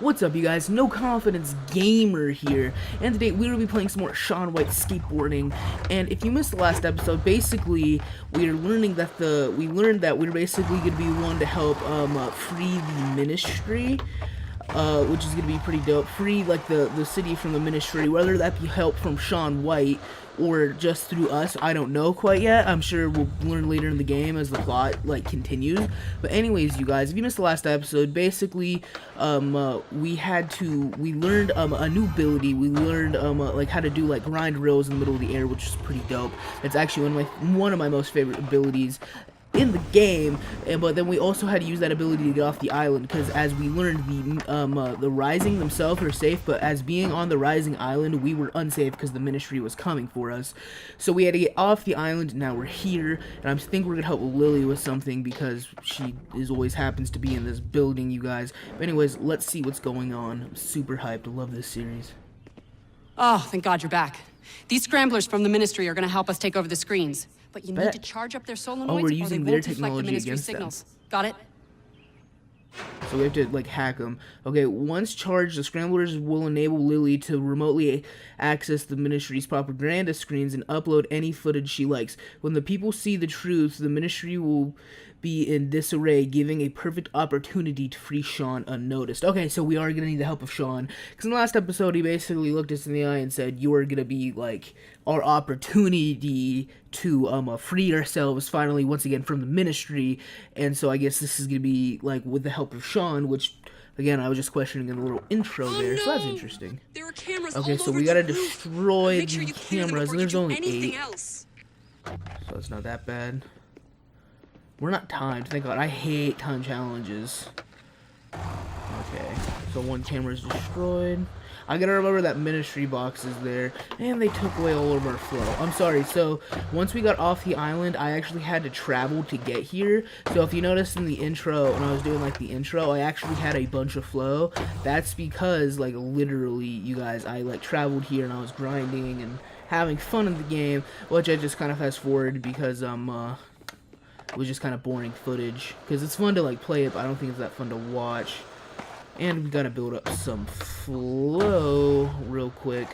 What's up, you guys? No Confidence Gamer here, and today we will be playing some more Shaun White skateboarding. And if you missed the last episode, basically we are learning that we learned that we're basically going to be one to help free the ministry, which is going to be pretty dope. Free like the city from the ministry, whether that be help from Shaun White or just through us, I don't know quite yet. I'm sure we'll learn later in the game as the plot like continues. But anyways, you guys, if you missed the last episode, basically we learned a new ability. We learned like how to do like grind rails in the middle of the air, which is pretty dope. It's actually one of my most favorite abilities in the game. But then we also had to use that ability to get off the island, because as we learned, the rising themselves are safe, but as being on the rising island, we were unsafe because the ministry was coming for us. So we had to get off the island. Now we're here, and I think we're gonna help Lily with something because she always happens to be in this building, you guys. But anyways, let's see what's going on. I'm super hyped. I love this series. Oh, thank God you're back. These scramblers from the ministry are going to help us take over the screens. But you need to charge up their solenoids we're using or they their won't deflect the technology ministry against signals. them. Got it? So we have to like hack them. Okay, once charged, the scramblers will enable Lily to remotely access the ministry's propaganda screens and upload any footage she likes. When the people see the truth, the ministry will be in disarray, giving a perfect opportunity to free Shaun unnoticed. Okay, so we are gonna need the help of Shaun, because in the last episode he basically looked us in the eye and said, "You are gonna be like our opportunity to free ourselves finally once again from the ministry." And so I guess this is gonna be like with the help of Shaun, which again I was just questioning in the little intro there. So that's interesting. There are cameras Okay, all so over we gotta the roof. destroy Make sure the you clear them cameras, before and you there's do only anything 8. else. So it's not that bad. We're not timed, thank God. I hate time challenges. Okay, so one camera is destroyed. I gotta remember that ministry box is there, and they took away all of our flow. I'm sorry, so once we got off the island, I actually had to travel to get here. So if you noticed in the intro, when I was doing like the intro, I actually had a bunch of flow. That's because like literally, you guys, I like traveled here and I was grinding and having fun in the game, which I just kind of fast forward because it was just kind of boring footage, because it's fun to like play it, but I don't think it's that fun to watch. And we gotta build up some flow real quick,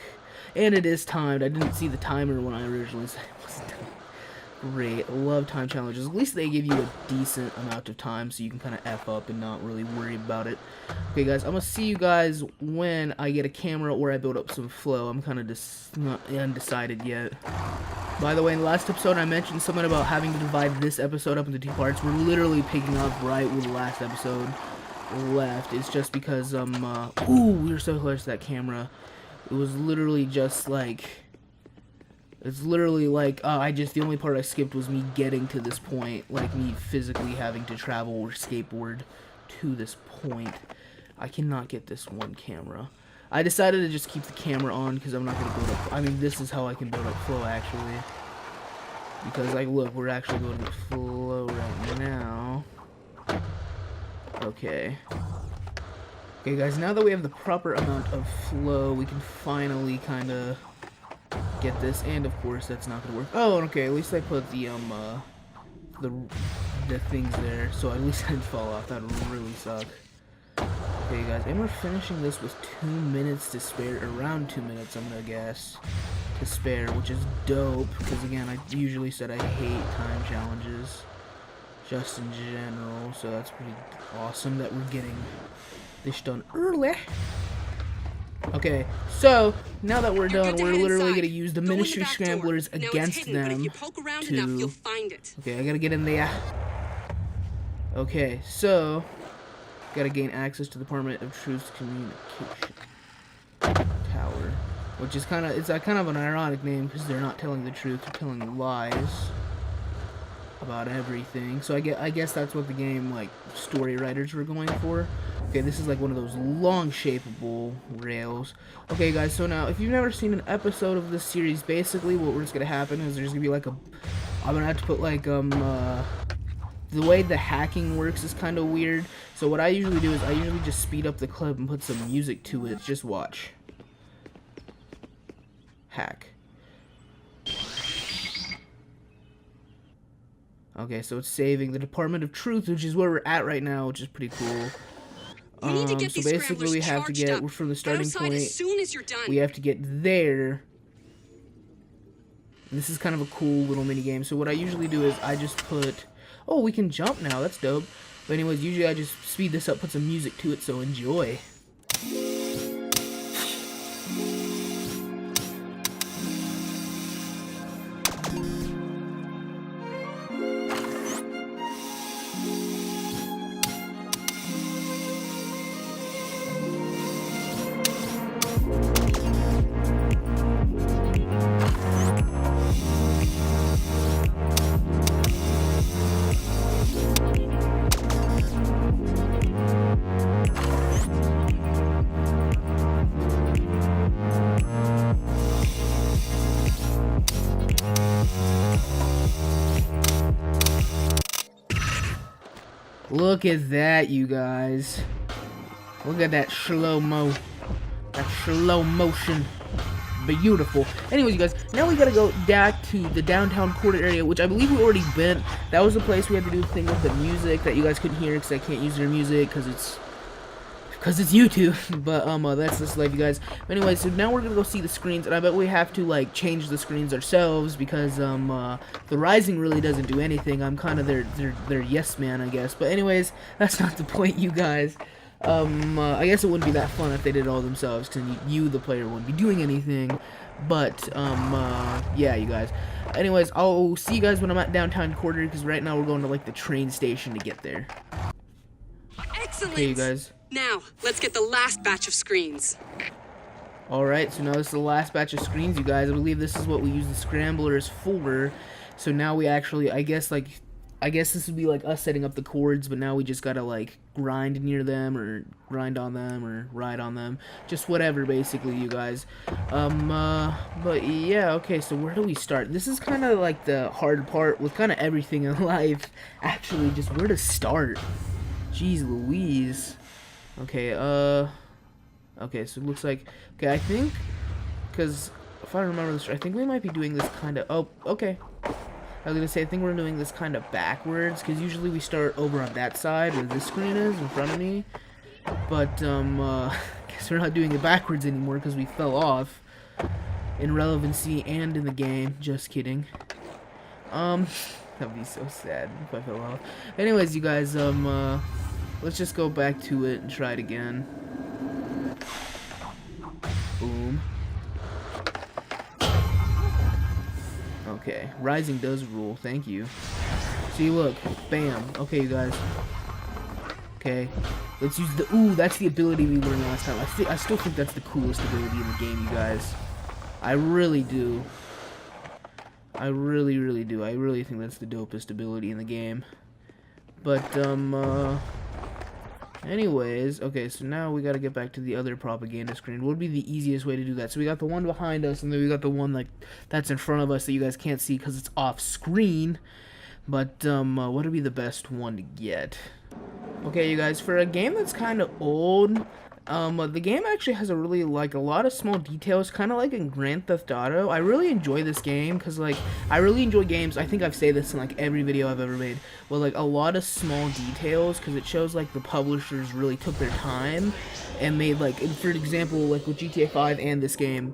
and it is timed. I didn't see the timer when I originally said it wasn't timed. Great, I love time challenges. At least they give you a decent amount of time so you can kind of F up and not really worry about it. Okay guys, I'm gonna see you guys when I get a camera or I build up some flow. I'm kind of not undecided yet. By the way, in the last episode I mentioned something about having to divide this episode up into 2 parts. We're literally picking up right where the last episode left. It's just because ooh, we were so close to that camera. It was literally just like, it's literally like the only part I skipped was me getting to this point, like me physically having to travel or skateboard to this point. I cannot get this one camera. I decided to just keep the camera on because I'm not going to build up. I mean, this is how I can build up flow, actually. Because, like, look, we're actually building up flow right now. Okay. Okay, guys, now that we have the proper amount of flow, we can finally kind of get this. And, of course, that's not going to work. Oh, okay, at least I put the things there, so at least I didn't fall off. That would really suck. Okay, guys, and we're finishing this with 2 minutes to spare, around 2 minutes, I'm gonna guess, to spare, which is dope, because again, I usually said I hate time challenges, just in general, so that's pretty awesome that we're getting this done early. Okay, so, now that we're done, we're literally gonna use the ministry scramblers against them to... Okay, I gotta get in there. Okay, so... Gotta gain access to the Department of Truth's communication tower, which is kind of an ironic name because they're not telling the truth, they're telling lies about everything. So I guess that's what the game like story writers were going for. Okay, this is like one of those long shapeable rails. Okay, guys, so now if you've never seen an episode of this series, basically what's gonna happen is there's gonna be like I'm gonna have to put like the way the hacking works is kind of weird. So what I usually do is I usually just speed up the clip and put some music to it. Just watch. Hack. Okay, so it's saving the Department of Truth, which is where we're at right now, which is pretty cool. We need to get So these basically scramblers we have to charged get, up. from the Get starting outside point, as soon as you're done. we have to get there. And this is kind of a cool little mini game. So what I usually do is I just put, oh, we can jump now, that's dope. But anyways, usually I just speed this up, put some music to it, so enjoy. Look at that, you guys. Look at that slow-mo. That slow motion. Beautiful. Anyways, you guys, now we gotta go back to the downtown quarter area, which I believe we already been. That was the place we had to do the thing with the music that you guys couldn't hear because I can't use their music because it's YouTube. But that's just life, you guys. Anyway, so now we're gonna go see the screens, and I bet we have to like change the screens ourselves because the Rising really doesn't do anything. I'm kind of their yes man, I guess. But anyways, that's not the point, you guys. I guess it wouldn't be that fun if they did it all themselves, because you, the player, wouldn't be doing anything. But yeah, you guys. Anyways, I'll see you guys when I'm at downtown quarter, because right now we're going to like the train station to get there. Excellent. Okay, you guys. Now, let's get the last batch of screens. Alright, so now this is the last batch of screens, you guys. I believe this is what we use the scramblers for. So now we actually, I guess this would be like us setting up the chords, but now we just gotta like grind near them, or grind on them, or ride on them. Just whatever, basically, you guys. But yeah, okay, so where do we start? This is kind of like the hard part with kind of everything in life. Actually, just where to start. Jeez Louise. Okay, okay, so it looks like, okay, I think, because if I remember this, I think we might be doing this kind of, oh, okay. I was gonna say, I think we're doing this kind of backwards, because usually we start over on that side where this screen is in front of me. But, guess we're not doing it backwards anymore because we fell off in relevancy and in the game. Just kidding. That'd be so sad if I fell off. Anyways, you guys, let's just go back to it and try it again. Boom. Okay, Rising does rule, thank you. See, look, bam. Okay, you guys. Okay, let's use the, ooh, that's the ability we learned last time. I still think that's the coolest ability in the game, you guys. I really do. I really, really do. I really think that's the dopest ability in the game. But, anyways, okay, so now we gotta get back to the other propaganda screen. What would be the easiest way to do that? So we got the one behind us, and then we got the one like that's in front of us that you guys can't see because it's off screen. But what would be the best one to get? Okay, you guys, for a game that's kind of old, the game actually has a really, like, a lot of small details, kind of like in Grand Theft Auto. I really enjoy this game, because, like, I really enjoy games, I think I've said this in, like, every video I've ever made, with, like, a lot of small details, because it shows, like, the publishers really took their time, and made, like, for example, like, with GTA 5 and this game,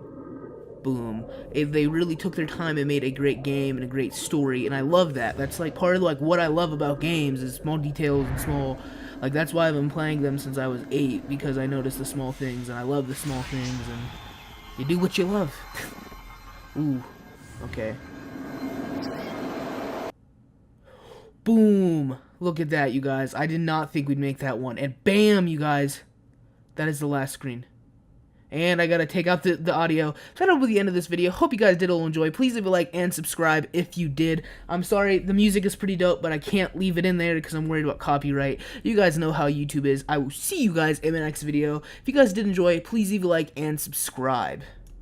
boom, they really took their time and made a great game and a great story, and I love that. That's, like, part of, like, what I love about games, is small details and small... Like, that's why I've been playing them since I was 8, because I notice the small things, and I love the small things, and you do what you love. Ooh, okay. Boom! Look at that, you guys. I did not think we'd make that one. And bam, you guys! That is the last screen. And I gotta take out the audio. So that'll be the end of this video. Hope you guys did all enjoy. Please leave a like and subscribe if you did. I'm sorry, the music is pretty dope, but I can't leave it in there because I'm worried about copyright. You guys know how YouTube is. I will see you guys in the next video. If you guys did enjoy, please leave a like and subscribe.